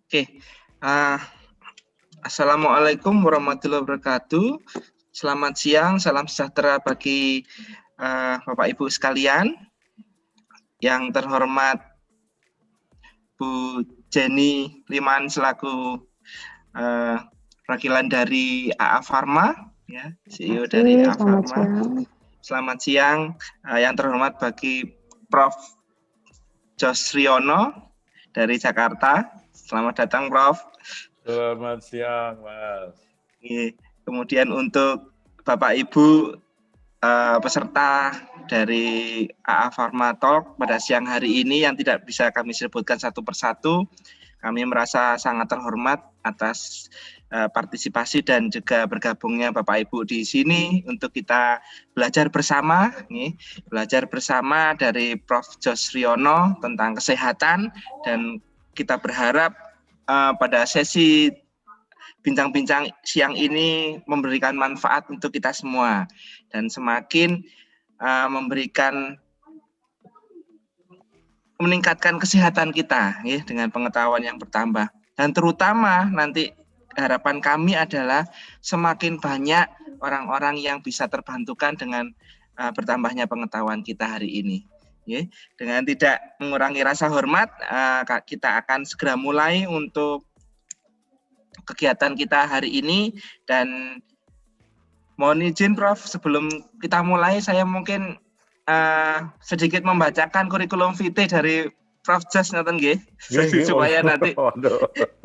Oke, uh, Assalamualaikum warahmatullahi wabarakatuh. Selamat siang, salam sejahtera bagi Bapak Ibu sekalian. Yang terhormat Bu Jenny Liman selaku perwakilan dari AA Pharma, ya, CEO dari AA Pharma. Selamat siang, yang terhormat bagi Prof. Jos Riono dari Jakarta. Selamat datang, Prof. Selamat siang, Mas. Kemudian untuk Bapak Ibu peserta dari AA Pharma Talk pada siang hari ini yang tidak bisa kami sebutkan satu persatu, kami merasa sangat terhormat atas partisipasi dan juga bergabungnya Bapak Ibu di sini untuk kita belajar bersama, belajar bersama dari Prof. Jos Riono tentang kesehatan, dan kita berharap pada sesi bincang-bincang siang ini memberikan manfaat untuk kita semua dan semakin meningkatkan kesehatan kita, ya, dengan pengetahuan yang bertambah. Dan terutama nanti harapan kami adalah semakin banyak orang-orang yang bisa terbantukan dengan bertambahnya pengetahuan kita hari ini. Ya, dengan tidak mengurangi rasa hormat, kita akan segera mulai untuk kegiatan kita hari ini. Dan mohon izin Prof, sebelum kita mulai saya mungkin sedikit membacakan kurikulum vitae dari Prof. Jos ngoten nggih, supaya nanti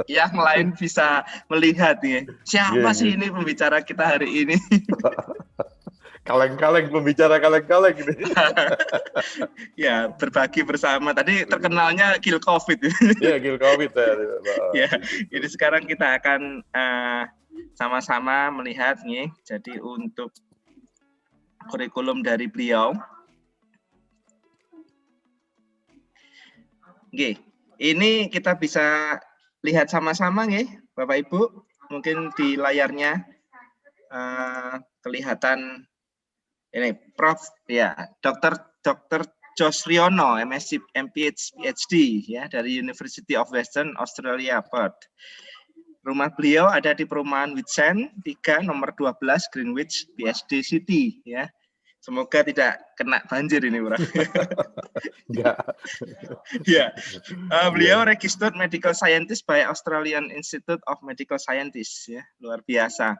yang lain bisa melihat ya, siapa sih ini pembicara kita hari ini. Kaleng-kaleng pembicara kaleng-kaleng ini. Ya, berbagi bersama. Tadi terkenalnya kill COVID. Iya, kill COVID. Ya, jadi sekarang kita akan sama-sama melihat nih. Jadi untuk kurikulum dari beliau. Oke, ini kita bisa lihat sama-sama nih, Bapak Ibu. Mungkin di layarnya kelihatan ini Prof. ya, Dr. Jos Riono, MSc, PhD ya dari University of Western Australia, Perth. Rumah beliau ada di perumahan Whitsand 3 nomor 12 Greenwich, BSD City ya. Semoga tidak kena banjir ini, Bro. Enggak. Ya, beliau registered medical scientist by Australian Institute of Medical Scientists ya, luar biasa.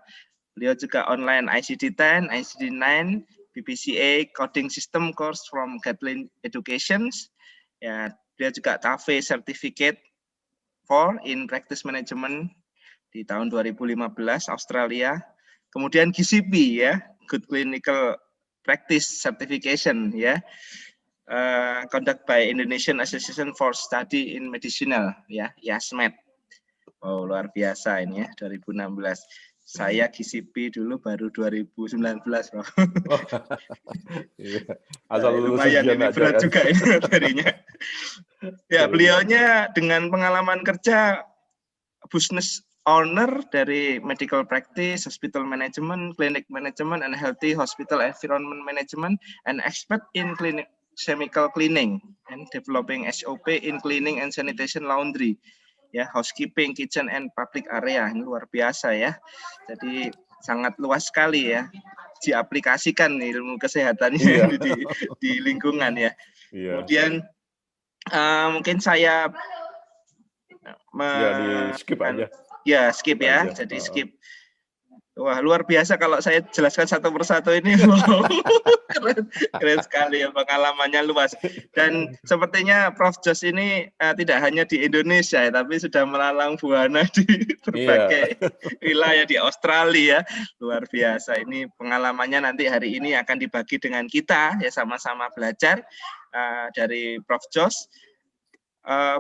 Beliau juga online ICD-10, ICD-9, BPCA Coding System course from Gatlin Educations. Ya, dia juga TAFE Certificate for in Practice Management di tahun 2015 Australia. Kemudian GCP ya, Good Clinical Practice Certification ya, conduct by Indonesian Association for Study in Medicinal ya, IASMED. Oh, luar biasa ini ya, 2016. Saya GCP dulu baru 2019, Bro. Asal lumayan ini berat kan? juga ini materinya. Ya, beliaunya dengan pengalaman kerja business owner dari medical practice, hospital management, clinic management, and healthy hospital environment management, and expert in clinic chemical cleaning and developing SOP in cleaning and sanitation laundry, ya, housekeeping, kitchen and public area. Ini luar biasa ya. Jadi sangat luas sekali ya diaplikasikan ilmu kesehatannya di lingkungan ya. Kemudian mungkin saya di skip aja. Ya, skip ya. Jadi skip. Wah, luar biasa kalau saya jelaskan satu persatu ini. Keren sekali ya, pengalamannya luas. Dan sepertinya Prof. Jos ini tidak hanya di Indonesia, tapi sudah melalang buana di berbagai wilayah di Australia. Luar biasa. Ini pengalamannya nanti hari ini akan dibagi dengan kita, ya, sama-sama belajar dari Prof. Jos.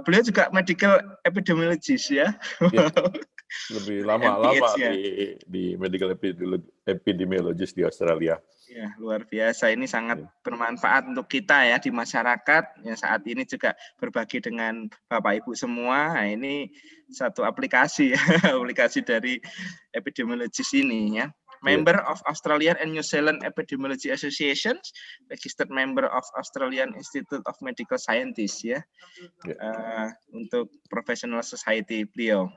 Beliau juga medical epidemiologist ya. Lebih lama di medical epidemiologist di Australia. Ya, luar biasa. Ini sangat bermanfaat untuk kita ya di masyarakat. Ya, saat ini juga berbagi dengan Bapak Ibu semua. Nah, ini satu aplikasi ya, aplikasi dari epidemiologis ini ya. member of Australian and New Zealand Epidemiology Associations, registered member of Australian Institute of Medical Scientists ya. Untuk professional society beliau.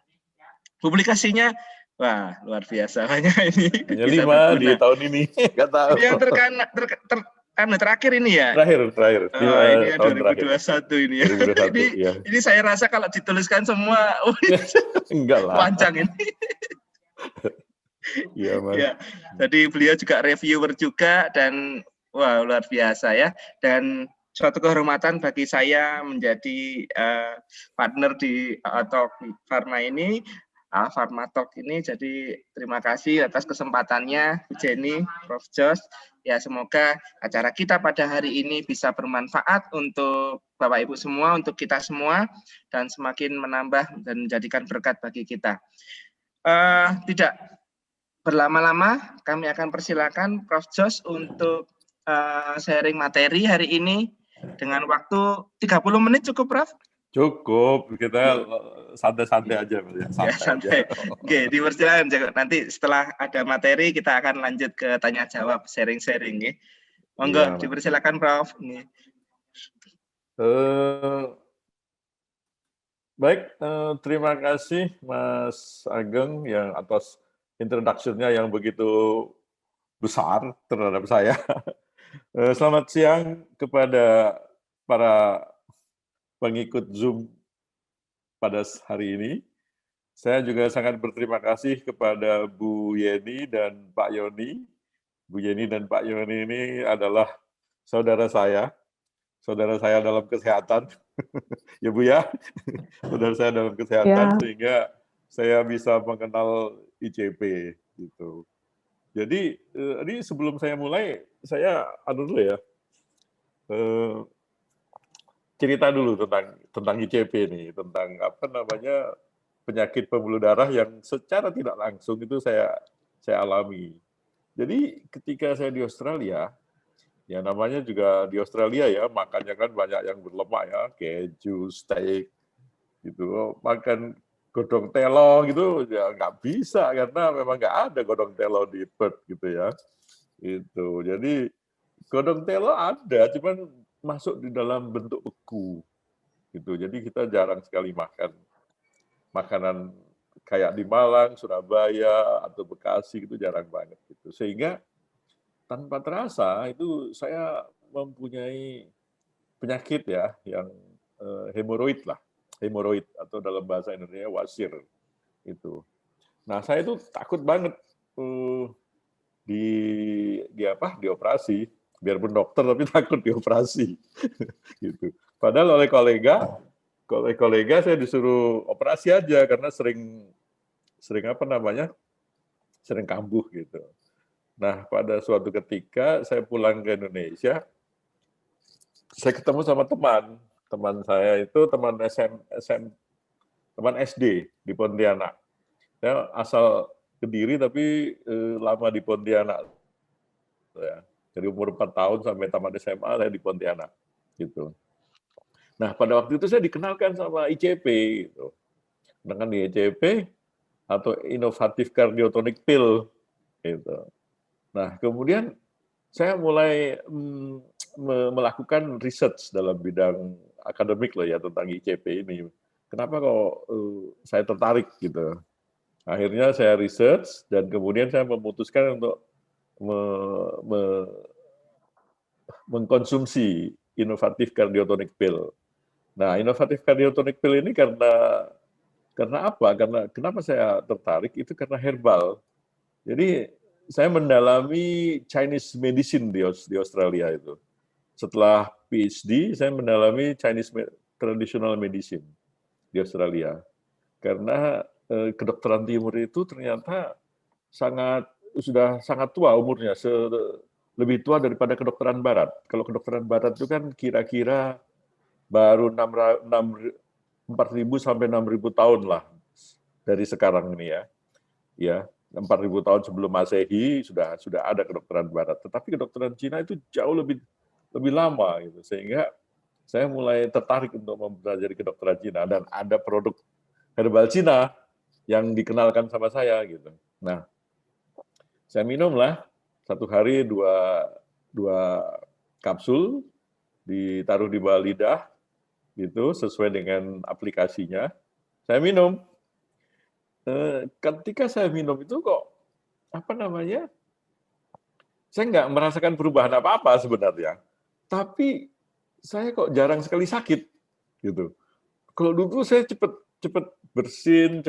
Publikasinya wah luar biasa banyak ini. Hanya bisa 5 berguna. di tahun ini, nggak tahu. Ini yang terakhir ini ya. Terakhir. Ini yang Tahun 2021 ini ya. 2021, ya. Ini saya rasa kalau dituliskan semua, enggak lah. panjang ini. Iya, Mas. Ya, jadi beliau juga reviewer juga dan wah luar biasa ya. Dan suatu kehormatan bagi saya menjadi partner di Talk Pharma ini, Pharma Talk ini. Jadi terima kasih atas kesempatannya, Bu Jenny, Prof. Jos. Ya semoga acara kita pada hari ini bisa bermanfaat untuk Bapak Ibu semua, untuk kita semua, dan semakin menambah dan menjadikan berkat bagi kita. Tidak berlama-lama, kami akan persilakan Prof. Jos untuk sharing materi hari ini dengan waktu 30 menit cukup, Prof? Cukup, kita santai-santai aja. Santai. Oke, dipersilakan. Nanti setelah ada materi, kita akan lanjut ke tanya-jawab, sharing-sharing. Ya. Monggo, ya, dipersilakan, Prof. Baik, terima kasih Mas Ageng yang atas introduction-nya yang begitu besar terhadap saya. Selamat siang kepada para pengikut Zoom pada hari ini. Saya juga sangat berterima kasih kepada Bu Yeni dan Pak Yoni. Bu Yeni dan Pak Yoni ini adalah saudara saya dalam kesehatan. Ya Bu ya, saudara saya dalam kesehatan, sehingga saya bisa mengenal ICP gitu. Jadi ini sebelum saya mulai, saya dulu ya. Cerita dulu tentang ICP nih, tentang penyakit pembuluh darah yang secara tidak langsung itu saya alami. Jadi ketika saya di Australia, ya namanya juga di Australia ya, makannya kan banyak yang berlemak ya, keju, steak, gitu. Makan godong telo gitu ya nggak bisa karena memang nggak ada godong telo di Perth gitu ya. Itu. Jadi godong telo ada, cuman masuk di dalam bentuk beku gitu. Jadi kita jarang sekali makan makanan kayak di Malang, Surabaya atau Bekasi gitu jarang banget gitu. Sehingga tanpa terasa itu saya mempunyai penyakit ya yang hemoroid atau dalam bahasa Indonesia wasir itu. Nah, saya itu takut banget dioperasi. Biarpun dokter tapi takut dioperasi gitu. Padahal oleh kolega saya disuruh operasi aja karena sering kambuh gitu. Nah, pada suatu ketika saya pulang ke Indonesia, saya ketemu sama teman saya itu teman SD di Pontianak. Saya asal Kediri tapi lama di Pontianak. Ya. Dari umur 4 tahun sampai tamat SMA saya di Pontianak gitu. Nah, pada waktu itu saya dikenalkan sama ICP gitu. Dengan di ICP atau Innovative Cardiotomic Pill gitu. Nah, kemudian saya mulai melakukan research dalam bidang akademik loh ya tentang ICP ini. Kenapa kok saya tertarik gitu. Akhirnya saya research dan kemudian saya memutuskan untuk mengkonsumsi Innovative Cardiotomic Pill. Nah, Innovative Cardiotomic Pill ini karena apa? Kenapa saya tertarik? Itu karena herbal. Jadi saya mendalami Chinese medicine di Australia itu. Setelah PhD, saya mendalami Chinese traditional medicine di Australia. Karena kedokteran timur itu ternyata sudah sangat tua umurnya, lebih tua daripada kedokteran barat. Kalau kedokteran barat itu kan kira-kira baru 4.000 sampai 6.000 tahun lah dari sekarang ini ya. Ya, 4.000 tahun sebelum Masehi sudah ada kedokteran barat. Tetapi kedokteran Cina itu jauh lebih lama gitu. Sehingga saya mulai tertarik untuk mempelajari kedokteran Cina dan ada produk herbal Cina yang dikenalkan sama saya gitu. Nah, Saya minumlah 1 hari 2 kapsul, ditaruh di bawah lidah, gitu, sesuai dengan aplikasinya. Saya minum. Ketika saya minum itu kok, apa namanya, saya nggak merasakan perubahan apa-apa sebenarnya. Tapi saya kok jarang sekali sakit, gitu. Kalau dulu saya cepet bersin,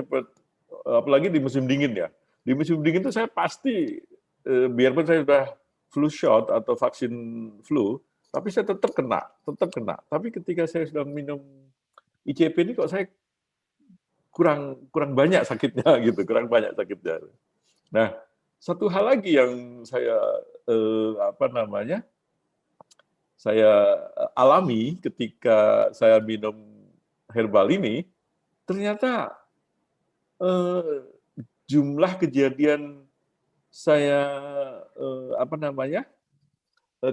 apalagi di musim dingin ya. Di musim dingin itu saya pasti, biarpun saya sudah flu shot atau vaksin flu, tapi saya tetap kena. Tapi ketika saya sudah minum ICP ini kok saya kurang banyak sakitnya gitu, kurang banyak sakitnya. Nah, satu hal lagi yang saya saya alami ketika saya minum herbal ini, ternyata jumlah kejadian saya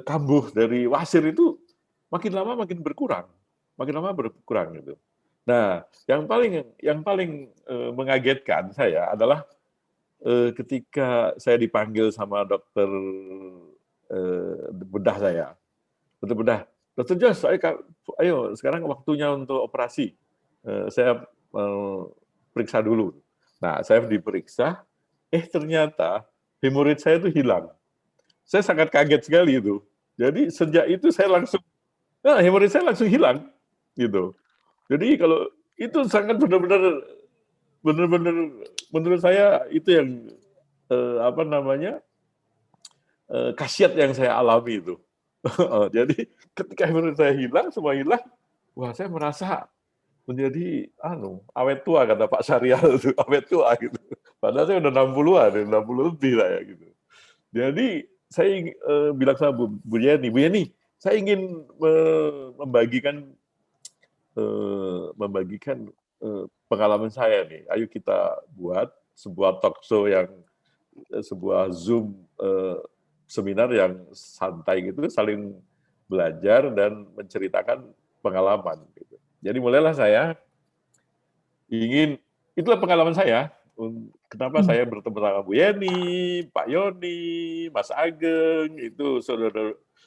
kambuh dari wasir itu makin lama makin berkurang gitu. Nah, yang paling mengagetkan saya adalah ketika saya dipanggil sama dokter bedah saya, Dokter Jos, ayo sekarang waktunya untuk operasi. Saya periksa dulu. Nah, saya diperiksa, ternyata hemoroid saya itu hilang. Saya sangat kaget sekali itu. Jadi sejak itu saya hemoroid saya langsung hilang, gitu. Jadi kalau itu sangat benar-benar menurut saya itu yang khasiat yang saya alami itu. Jadi ketika hemoroid saya hilang, semua hilang, wah saya merasa menjadi awet tua kata Pak Syarial itu, awet tua gitu. Padahal saya udah 60-an, 60 lebih saya gitu. Jadi saya bilang sama Bu Yeni, saya ingin membagikan pengalaman saya nih. Ayo kita buat sebuah talk show sebuah Zoom seminar yang santai gitu, saling belajar dan menceritakan pengalaman. Gitu. Jadi mulailah saya itulah pengalaman saya. Kenapa saya bertemu sama Bu Yeni, Pak Yoni, Mas Ageng, itu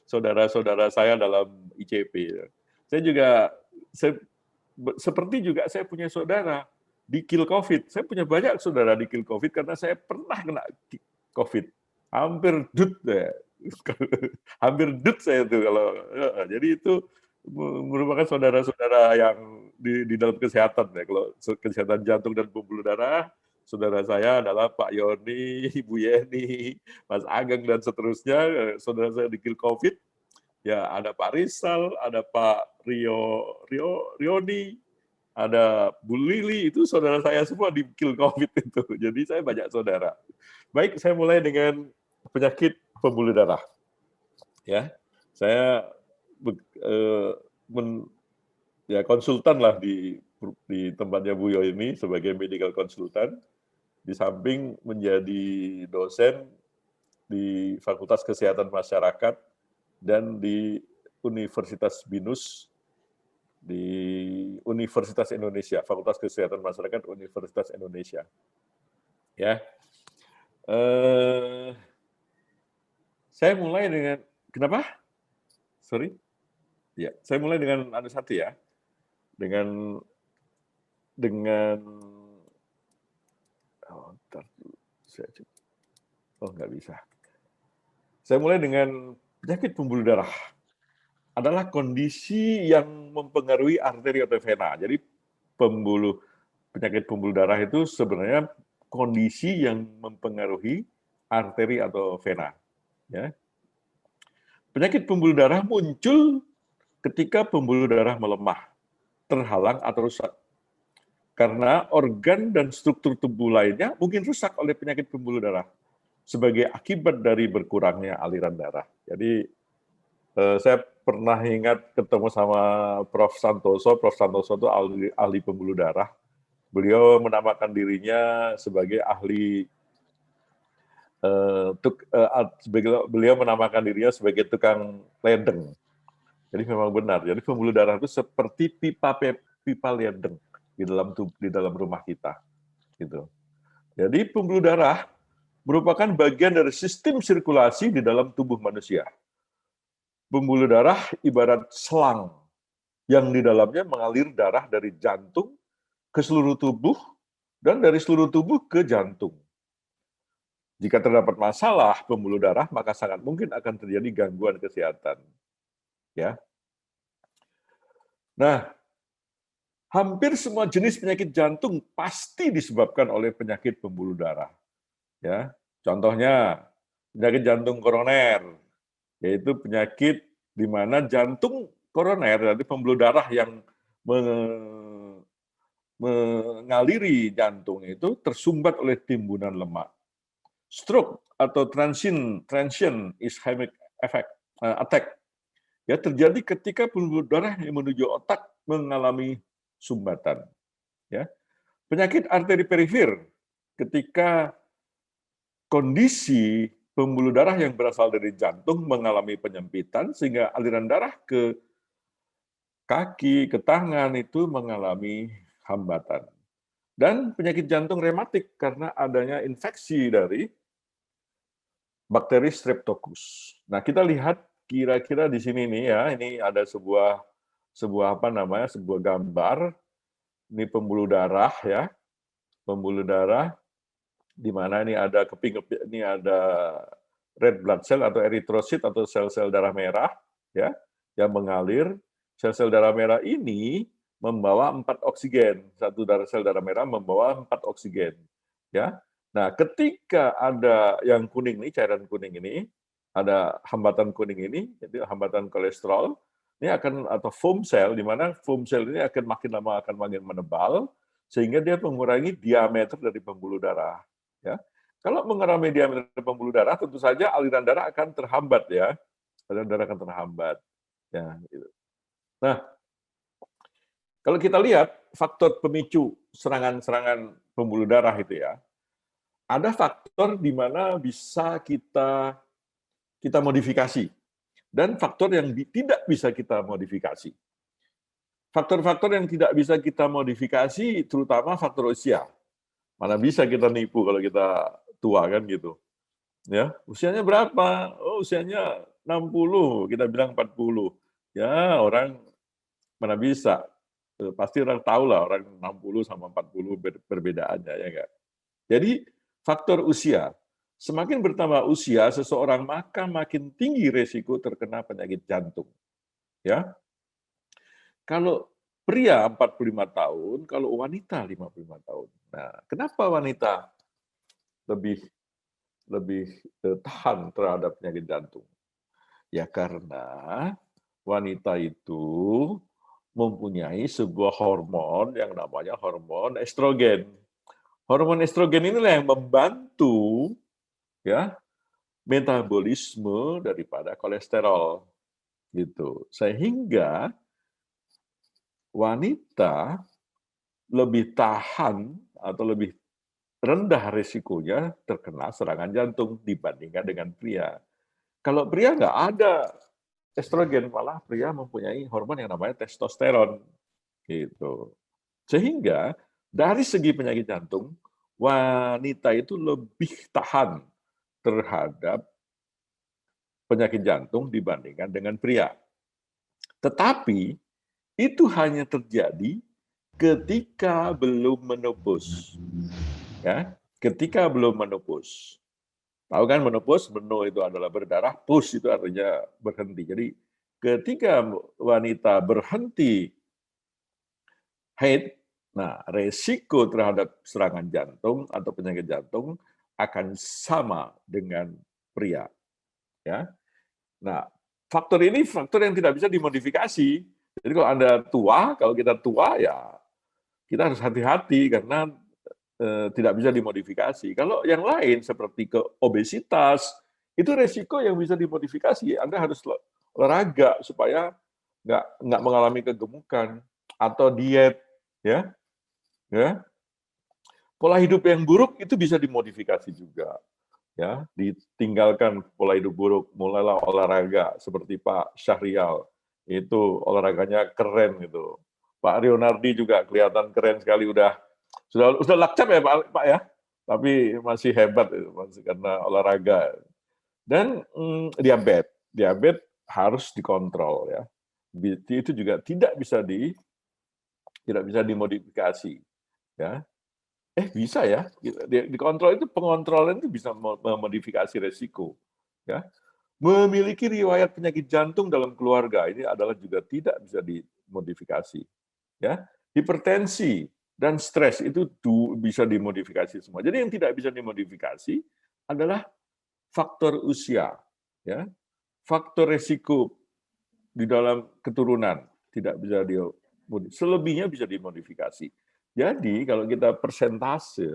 saudara-saudara saya dalam ICP. Saya juga, seperti juga saya punya saudara di Kill COVID. Saya punya banyak saudara di Kill COVID karena saya pernah kena COVID. Hampir dut ya. Hampir dut saya itu kalau. Jadi itu merupakan saudara-saudara yang di dalam kesehatan ya. Kalau kesehatan jantung dan pembuluh darah, saudara saya adalah Pak Yoni, Ibu Yeni, Mas Ageng dan seterusnya. Saudara saya di Kill COVID, ya ada Pak Rizal, ada Pak Rioni, ada Bu Lili, itu saudara saya semua di Kill COVID itu. Jadi saya banyak saudara. Baik, saya mulai dengan penyakit pembuluh darah. Ya, saya konsultan lah di tempatnya Bu Yo ini sebagai medical konsultan, di samping menjadi dosen di Fakultas Kesehatan Masyarakat dan di Universitas BINUS di Universitas Indonesia, Fakultas Kesehatan Masyarakat Universitas Indonesia. Ya, saya mulai dengan kenapa? Sorry. Ya, saya mulai dengan satu ya. Dengan nggak bisa. Saya mulai dengan penyakit pembuluh darah. Adalah kondisi yang mempengaruhi arteri atau vena. Jadi penyakit pembuluh darah itu sebenarnya kondisi yang mempengaruhi arteri atau vena. Ya. Penyakit pembuluh darah muncul ketika pembuluh darah melemah, terhalang atau rusak. Karena organ dan struktur tubuh lainnya mungkin rusak oleh penyakit pembuluh darah sebagai akibat dari berkurangnya aliran darah. Jadi saya pernah ingat ketemu sama Prof. Santoso. Prof. Santoso itu ahli pembuluh darah. Beliau menamakan dirinya sebagai beliau menamakan dirinya sebagai tukang ledeng. Jadi memang benar. Jadi pembuluh darah itu seperti pipa ledeng di dalam rumah kita. Gitu. Jadi pembuluh darah merupakan bagian dari sistem sirkulasi di dalam tubuh manusia. Pembuluh darah ibarat selang yang di dalamnya mengalir darah dari jantung ke seluruh tubuh dan dari seluruh tubuh ke jantung. Jika terdapat masalah pembuluh darah, maka sangat mungkin akan terjadi gangguan kesehatan. Ya. Nah, hampir semua jenis penyakit jantung pasti disebabkan oleh penyakit pembuluh darah. Ya, contohnya penyakit jantung koroner, yaitu penyakit di mana jantung koroner, jadi pembuluh darah yang mengaliri jantung itu tersumbat oleh timbunan lemak. Stroke atau transient ischemic attack ya terjadi ketika pembuluh darah yang menuju otak mengalami sumbatan. Ya, penyakit arteri perifer ketika kondisi pembuluh darah yang berasal dari jantung mengalami penyempitan sehingga aliran darah ke kaki, ke tangan itu mengalami hambatan. Dan penyakit jantung rematik karena adanya infeksi dari bakteri Streptococcus. Nah, kita lihat kira-kira di sini nih ya, ini ada sebuah sebuah gambar. Ini pembuluh darah ya. Pembuluh darah di mana ini ada ini ada red blood cell atau eritrosit atau sel-sel darah merah ya yang mengalir. Sel-sel darah merah ini membawa 4 oksigen. Satu sel darah merah membawa 4 oksigen. Ya. Nah, ketika ada yang kuning nih, cairan kuning ini, ada hambatan kuning ini, jadi hambatan kolesterol, ini akan atau foam cell, di mana foam cell ini akan makin lama akan makin menebal, sehingga dia mengurangi diameter dari pembuluh darah. Ya. Kalau mengurangi diameter pembuluh darah, tentu saja aliran darah akan terhambat ya, aliran darah akan terhambat. Ya, gitu. Nah, kalau kita lihat faktor pemicu serangan-serangan pembuluh darah itu ya, ada faktor di mana bisa kita modifikasi dan faktor yang tidak bisa kita modifikasi. Faktor-faktor yang tidak bisa kita modifikasi terutama faktor usia. Mana bisa kita nipu kalau kita tua kan gitu. Ya, usianya berapa? Oh, usianya 60, kita bilang 40. Ya, orang mana bisa. Pasti orang tahu lah orang 60 sama 40 perbedaannya ya enggak. Jadi faktor usia, semakin bertambah usia seseorang maka makin tinggi resiko terkena penyakit jantung. Ya. Kalau pria 45 tahun, kalau wanita 55 tahun. Nah, kenapa wanita lebih tahan terhadap penyakit jantung? Ya karena wanita itu mempunyai sebuah hormon yang namanya hormon estrogen. Hormon estrogen inilah yang membantu ya metabolisme daripada kolesterol gitu. Sehingga wanita lebih tahan atau lebih rendah risikonya terkena serangan jantung dibandingkan dengan pria. Kalau pria nggak ada estrogen, malah pria mempunyai hormon yang namanya testosteron. Gitu. Sehingga dari segi penyakit jantung, wanita itu lebih tahan terhadap penyakit jantung dibandingkan dengan pria. Tetapi itu hanya terjadi ketika belum menopause. Ya, ketika belum menopause. Tahu kan menopause, meno itu adalah berdarah, pus itu artinya berhenti. Jadi ketika wanita berhenti haid, nah resiko terhadap serangan jantung atau penyakit jantung akan sama dengan pria. Ya. Nah, faktor ini faktor yang tidak bisa dimodifikasi. Jadi kalau Anda tua, kalau kita tua ya kita harus hati-hati karena tidak bisa dimodifikasi. Kalau yang lain seperti ke obesitas, itu resiko yang bisa dimodifikasi. Anda harus olahraga supaya nggak mengalami kegemukan atau diet, ya. Pola hidup yang buruk itu bisa dimodifikasi juga, ya. Ditinggalkan pola hidup buruk, mulailah olahraga seperti Pak Syahrial, itu olahraganya keren gitu. Pak Rionardi juga kelihatan keren sekali sudah lakcap ya Pak ya? tapi masih hebat itu, masih karena olahraga. Dan diabetes harus dikontrol ya. Itu juga tidak bisa dimodifikasi ya. Bisa ya, dikontrol itu pengontrolan itu bisa memodifikasi resiko ya. Memiliki riwayat penyakit jantung dalam keluarga ini adalah juga tidak bisa dimodifikasi ya. Hipertensi dan stres itu bisa dimodifikasi semua. Jadi yang tidak bisa dimodifikasi adalah faktor usia ya. Faktor resiko di dalam keturunan tidak bisa selebihnya bisa dimodifikasi. Jadi kalau kita persentase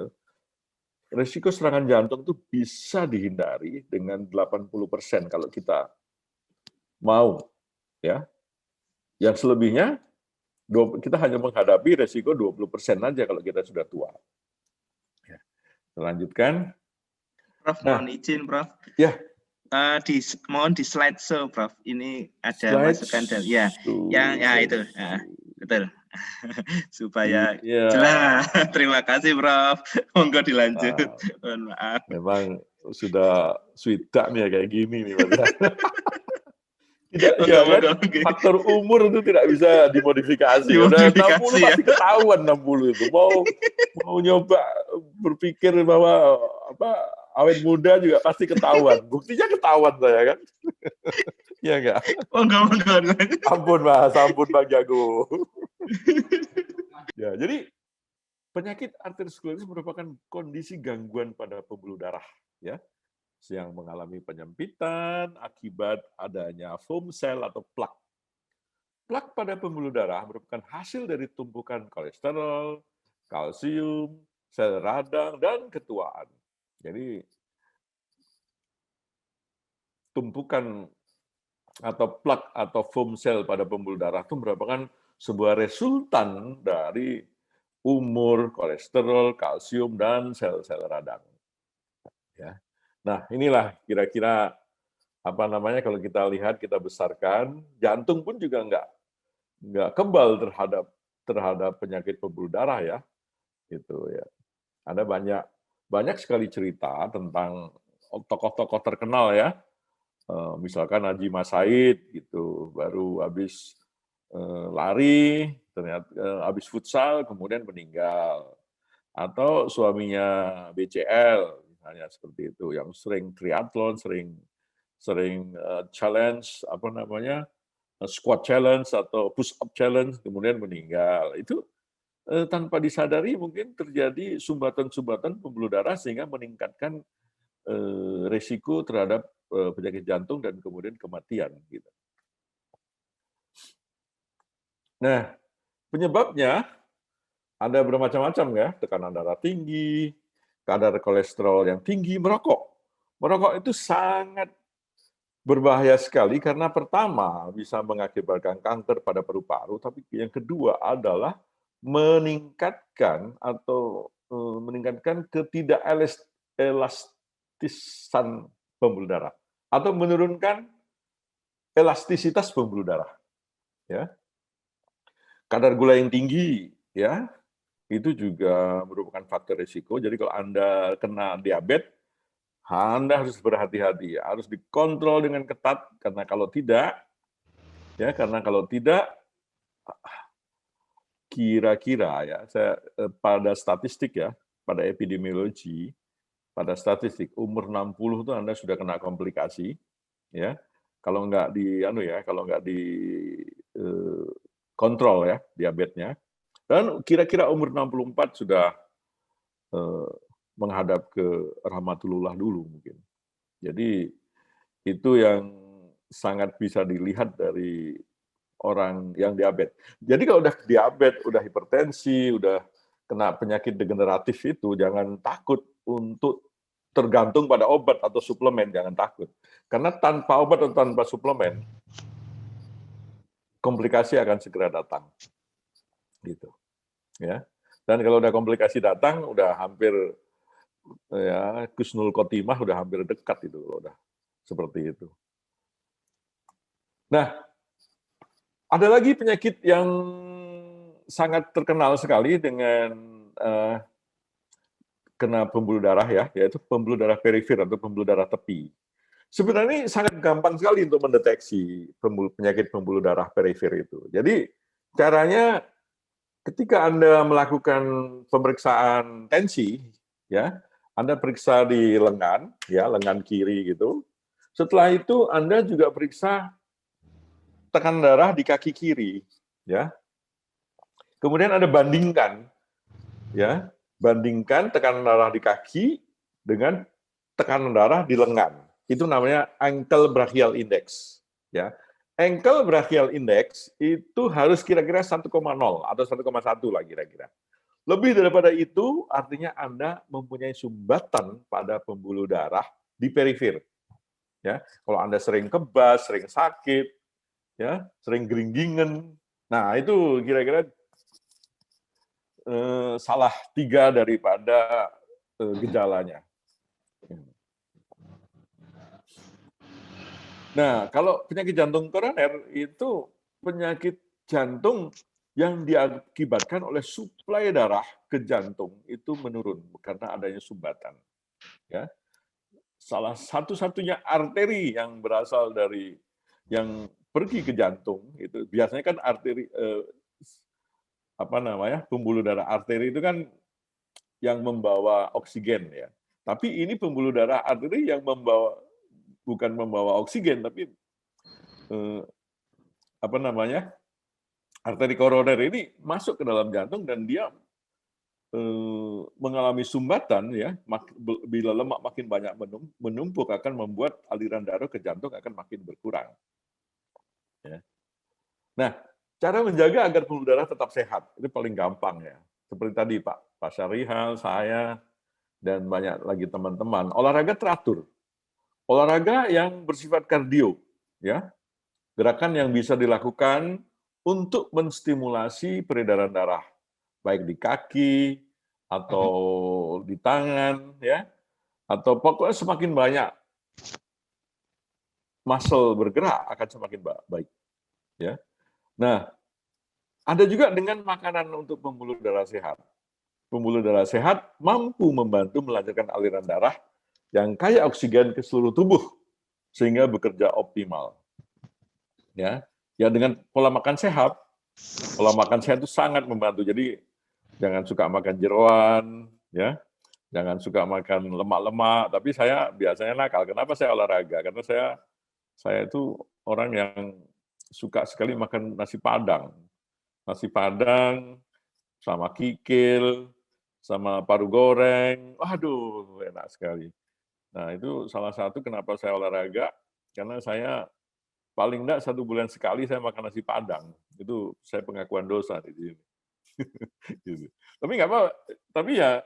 risiko serangan jantung itu bisa dihindari dengan 80% kalau kita mau ya. Yang selebihnya kita hanya menghadapi risiko 20% aja kalau kita sudah tua. Ya. Lanjutkan. Prof, mohon izin, Prof. Ya. Mohon di slide show, Prof. Ini ada slide masukan dari itu. Betul. Supaya jelas. Terima kasih, Prof. Monggo dilanjut. Mohon maaf. Memang sudah sweetak nih ya kayak gini nih, Mas. Tidak, ya kan? Faktor umur itu tidak bisa dimodifikasi. Udah 60 pasti ketahuan 60 itu. Mau nyoba berpikir bahwa awet muda juga pasti ketahuan. Buktinya ketahuan saya kan. Iya enggak? Enggak. Ampun Mas, ampun Bang Jago. Ya, jadi penyakit arteriosklerosis merupakan kondisi gangguan pada pembuluh darah ya, yang mengalami penyempitan akibat adanya foam cell atau plak. Plak pada pembuluh darah merupakan hasil dari tumpukan kolesterol, kalsium, sel radang, dan ketuaan. Jadi, tumpukan atau plak atau foam cell pada pembuluh darah itu merupakan sebuah resultan dari umur, kolesterol, kalsium, dan sel-sel radang. Ya. Nah, inilah kira-kira kalau kita lihat, kita besarkan, jantung pun juga nggak kebal terhadap penyakit pembuluh darah ya. Gitu ya. Ada banyak sekali cerita tentang tokoh-tokoh terkenal ya. Misalkan Haji Mas Said gitu, baru habis lari, ternyata habis futsal kemudian meninggal. Atau suaminya BCL misalnya seperti itu, yang sering triathlon, sering challenge squat challenge atau push up challenge kemudian meninggal. Itu tanpa disadari mungkin terjadi sumbatan-sumbatan pembuluh darah sehingga meningkatkan resiko terhadap penyakit jantung dan kemudian kematian gitu. Nah, penyebabnya ada bermacam-macam ya, tekanan darah tinggi, kadar kolesterol yang tinggi, merokok. Merokok itu sangat berbahaya sekali karena pertama bisa mengakibatkan kanker pada paru-paru, tapi yang kedua adalah meningkatkan ketidakelastisan pembuluh darah atau menurunkan elastisitas pembuluh darah. Ya. Kadar gula yang tinggi, ya, itu juga merupakan faktor risiko. Jadi kalau Anda kena diabetes, Anda harus berhati-hati, harus dikontrol dengan ketat karena kalau tidak, kira-kira ya, saya pada statistik ya, pada epidemiologi, pada statistik umur 60 itu Anda sudah kena komplikasi, ya. Kalau nggak di kontrol ya diabetesnya. Dan kira-kira umur 64 sudah menghadap ke rahmatullah dulu mungkin. Jadi itu yang sangat bisa dilihat dari orang yang diabetes. Jadi kalau udah diabetes, udah hipertensi, udah kena penyakit degeneratif itu, jangan takut untuk tergantung pada obat atau suplemen, jangan takut. Karena tanpa obat atau tanpa suplemen, komplikasi akan segera datang. Gitu. Ya. Dan kalau udah komplikasi datang, udah hampir ya kusnul khotimah, udah hampir dekat itu kalau udah seperti itu. Nah, ada lagi penyakit yang sangat terkenal sekali dengan kena pembuluh darah ya, yaitu pembuluh darah perifer atau pembuluh darah tepi. Sebenarnya sangat gampang sekali untuk mendeteksi penyakit pembuluh darah perifer itu. Jadi caranya ketika Anda melakukan pemeriksaan tensi, ya, Anda periksa di lengan, ya, lengan kiri gitu. Setelah itu Anda juga periksa tekanan darah di kaki kiri, ya. Kemudian Anda bandingkan, ya, bandingkan tekanan darah di kaki dengan tekanan darah di lengan. Itu namanya ankle brachial index, ya. Ankle brachial index itu harus kira-kira 1,0 atau 1,1 lah kira-kira. Lebih daripada itu artinya Anda mempunyai sumbatan pada pembuluh darah di perifer. Ya, kalau Anda sering kebas, sering sakit, ya, sering geringgingan. Nah, itu kira-kira salah 3 daripada gejalanya. Nah, kalau penyakit jantung koroner itu penyakit jantung yang diakibatkan oleh suplai darah ke jantung itu menurun karena adanya sumbatan. Ya, salah satu-satunya arteri yang berasal dari yang pergi ke jantung itu biasanya kan arteri pembuluh darah arteri itu kan yang membawa oksigen ya. Tapi ini pembuluh darah arteri yang bukan membawa oksigen tapi arteri koroner ini masuk ke dalam jantung dan dia mengalami sumbatan ya, bila lemak makin banyak menumpuk akan membuat aliran darah ke jantung akan makin berkurang. Ya. Nah, cara menjaga agar pembuluh darah tetap sehat itu paling gampang ya. Seperti tadi Pak Syarihal, saya dan banyak lagi teman-teman, olahraga teratur. Olahraga yang bersifat kardio ya. Gerakan yang bisa dilakukan untuk menstimulasi peredaran darah baik di kaki atau di tangan ya, atau pokoknya semakin banyak muscle bergerak akan semakin baik ya. Nah, ada juga dengan makanan untuk pembuluh darah sehat. Pembuluh darah sehat mampu membantu melancarkan aliran darah yang kaya oksigen ke seluruh tubuh sehingga bekerja optimal. Ya, dengan pola makan sehat itu sangat membantu. Jadi jangan suka makan jeroan, ya. Jangan suka makan lemak-lemak. Tapi saya biasanya nakal. Kenapa saya olahraga? Karena saya itu orang yang suka sekali makan nasi Padang. Nasi Padang sama kikil, sama paru goreng. Waduh, enak sekali. Nah, itu salah satu kenapa saya olahraga. Karena saya paling enggak 1 bulan sekali saya makan nasi Padang. Itu saya pengakuan dosa di sini. Gitu. Tapi nggak apa, tapi ya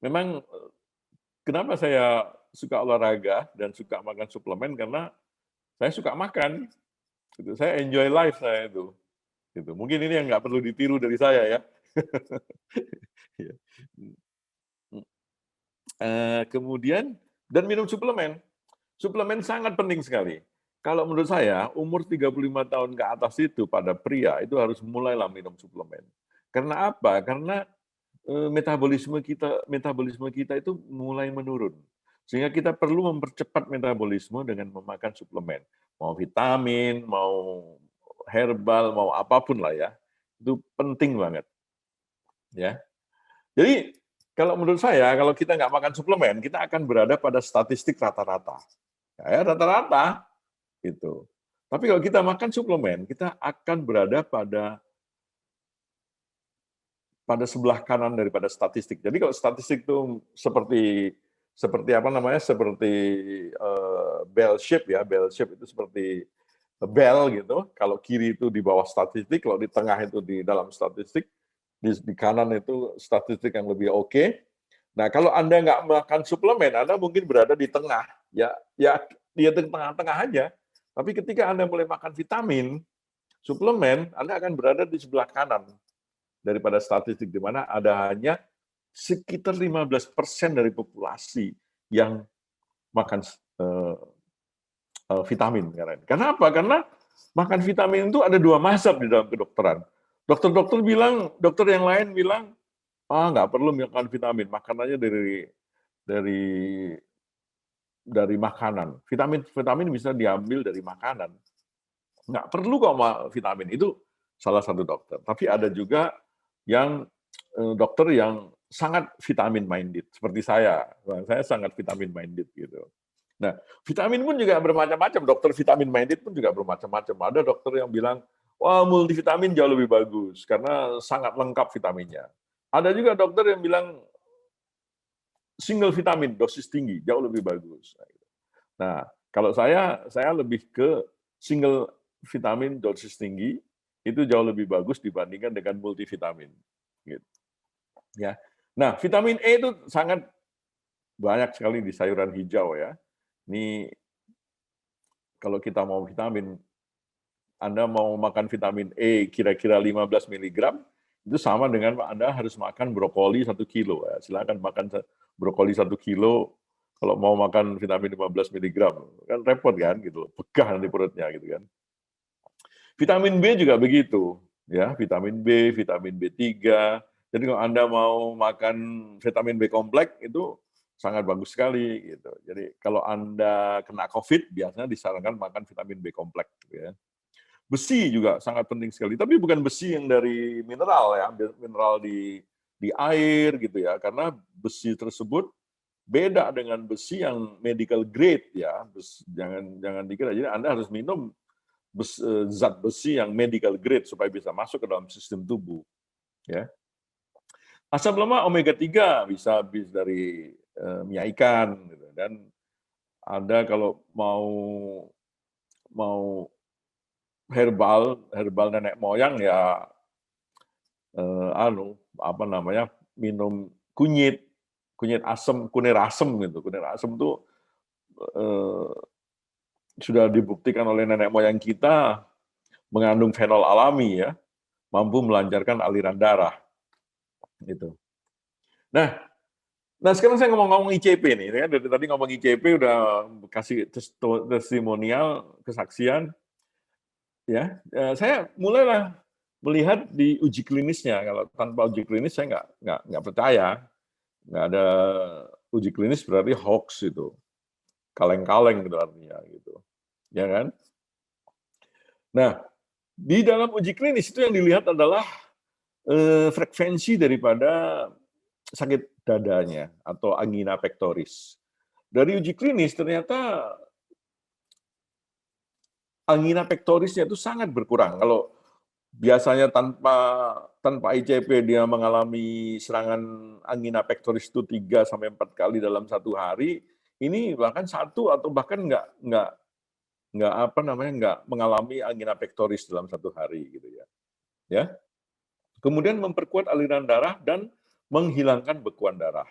memang kenapa saya suka olahraga dan suka makan suplemen karena saya suka makan. Gitu. Saya enjoy life saya itu. Gitu. Mungkin ini yang nggak perlu ditiru dari saya ya. Kemudian dan minum suplemen. Suplemen sangat penting sekali. Kalau menurut saya, umur 35 tahun ke atas itu pada pria itu harus mulailah minum suplemen. Karena apa? Karena metabolisme kita itu mulai menurun. Sehingga kita perlu mempercepat metabolisme dengan memakan suplemen. Mau vitamin, mau herbal, mau apapun lah ya. Itu penting banget. Ya. Jadi kalau menurut saya, kalau kita nggak makan suplemen, kita akan berada pada statistik rata-rata. Ya, rata-rata gitu. Tapi kalau kita makan suplemen, kita akan berada pada sebelah kanan daripada statistik. Jadi kalau statistik itu seperti bell shape ya, bell shape itu seperti bell gitu. Kalau kiri itu di bawah statistik, kalau di tengah itu di dalam statistik, di kanan itu statistik yang lebih oke. Nah, kalau Anda nggak makan suplemen, Anda mungkin berada di tengah. Ya di tengah-tengah aja. Tapi ketika Anda mulai makan vitamin, suplemen, Anda akan berada di sebelah kanan daripada statistik, di mana ada hanya sekitar 15% dari populasi yang makan vitamin. Karena apa? Karena makan vitamin itu ada 2 mazhab di dalam kedokteran. Dokter yang lain bilang nggak perlu makan vitamin, makanannya dari makanan. Vitamin bisa diambil dari makanan. Nggak perlu kok vitamin, itu salah satu dokter. Tapi ada juga yang dokter yang sangat vitamin minded, seperti saya. Saya sangat vitamin minded gitu. Nah, vitamin pun juga bermacam-macam. Dokter vitamin minded pun juga bermacam-macam. Ada dokter yang bilang, wah multivitamin jauh lebih bagus karena sangat lengkap vitaminnya. Ada juga dokter yang bilang single vitamin dosis tinggi jauh lebih bagus. Nah, kalau saya lebih ke single vitamin dosis tinggi itu jauh lebih bagus dibandingkan dengan multivitamin. Gitu. Ya. Nah, vitamin E itu sangat banyak sekali di sayuran hijau ya. Ini kalau kita mau vitamin, Anda mau makan vitamin E kira-kira 15 mg, itu sama dengan Anda harus makan brokoli 1 kilo. Ya. Silakan makan brokoli 1 kilo kalau mau makan vitamin 15 mg. Kan repot kan gitu, pegah nanti perutnya gitu kan. Vitamin B juga begitu, ya, vitamin B, vitamin B3. Jadi kalau Anda mau makan vitamin B kompleks itu sangat bagus sekali gitu. Jadi kalau Anda kena COVID biasanya disarankan makan vitamin B kompleks gitu ya. Besi juga sangat penting sekali, tapi bukan besi yang dari mineral ya, mineral di air gitu ya, karena besi tersebut beda dengan besi yang medical grade ya. Jangan dikira, jadi Anda harus minum zat besi yang medical grade supaya bisa masuk ke dalam sistem tubuh ya. Asam lemak omega 3 bisa dari minyak ikan gitu. Dan Anda kalau mau herbal nenek moyang ya minum kunyit asam, kunir asam gitu. Kunir asam itu sudah dibuktikan oleh nenek moyang kita mengandung fenol alami ya, mampu melancarkan aliran darah gitu. Nah sekarang saya ngomong ICP nih, ya. Dari tadi ngomong ICP udah kasih testimonial, kesaksian, ya. Saya mulailah melihat di uji klinisnya. Kalau tanpa uji klinis saya nggak percaya, nggak ada uji klinis berarti hoax itu, kaleng-kaleng gitu artinya gitu, ya kan? Nah di dalam uji klinis itu yang dilihat adalah frekuensi daripada sakit dadanya atau angina pectoris. Dari uji klinis ternyata angina pectorisnya itu sangat berkurang. Kalau biasanya tanpa ICP dia mengalami serangan angina pectoris itu 3 sampai 4 kali dalam 1 hari, ini bahkan 1 atau bahkan nggak mengalami angina pectoris dalam 1 hari gitu ya. Ya. Kemudian memperkuat aliran darah dan menghilangkan bekuan darah.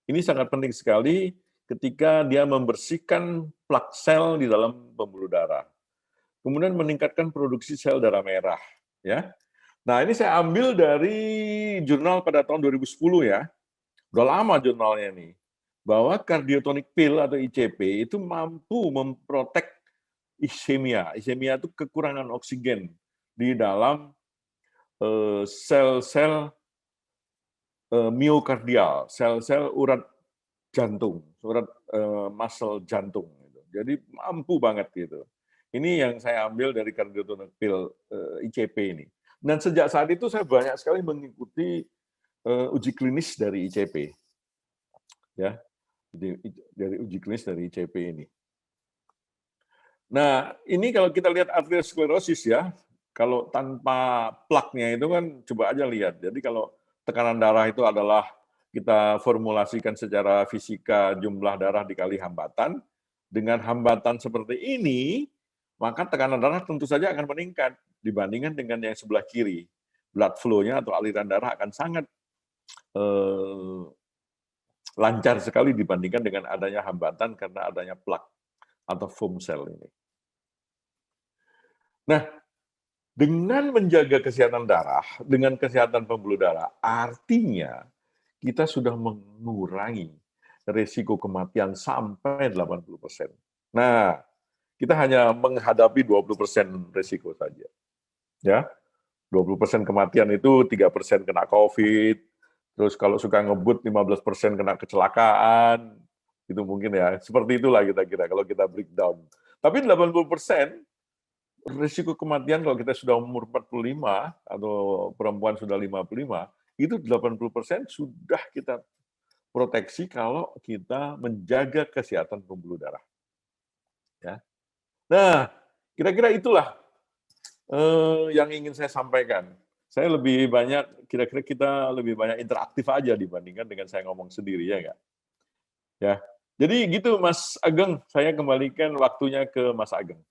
Ini sangat penting sekali ketika dia membersihkan plak sel di dalam pembuluh darah. Kemudian meningkatkan produksi sel darah merah. Ya. Nah ini saya ambil dari jurnal pada tahun 2010 ya. Udah lama jurnalnya nih. Bahwa cardiotonik pill atau ICP itu mampu memprotek ischemia. Ischemia itu kekurangan oksigen di dalam sel-sel miokardial, sel-sel urat jantung, urat muscle jantung. Jadi mampu banget gitu. Ini yang saya ambil dari cardiotonik pill ICP ini. Dan sejak saat itu saya banyak sekali mengikuti uji klinis dari ICP. Ya, dari uji klinis dari ICP ini. Nah, ini kalau kita lihat arteriosklerosis ya, kalau tanpa plaknya itu kan coba aja lihat. Jadi kalau tekanan darah itu adalah kita formulasikan secara fisika jumlah darah dikali hambatan, dengan hambatan seperti ini, maka tekanan darah tentu saja akan meningkat dibandingkan dengan yang sebelah kiri. Blood flow-nya atau aliran darah akan sangat lancar sekali dibandingkan dengan adanya hambatan karena adanya plak atau foam cell ini. Nah, dengan menjaga kesehatan darah, dengan kesehatan pembuluh darah, artinya kita sudah mengurangi risiko kematian sampai 80%. Nah, kita hanya menghadapi 20% risiko saja. Ya, 20% kematian itu 3% kena COVID, Terus kalau suka ngebut 15% kena kecelakaan, itu mungkin ya. Seperti itulah kita kira kalau kita breakdown. Tapi 80% risiko kematian kalau kita sudah umur 45 atau perempuan sudah 55, itu 80% sudah kita proteksi kalau kita menjaga kesehatan pembuluh darah. Ya. Nah, kira-kira itulah yang ingin saya sampaikan. Saya lebih banyak, kira-kira kita lebih banyak interaktif aja dibandingkan dengan saya ngomong sendiri, ya nggak? Ya. Jadi gitu Mas Ageng, saya kembalikan waktunya ke Mas Ageng.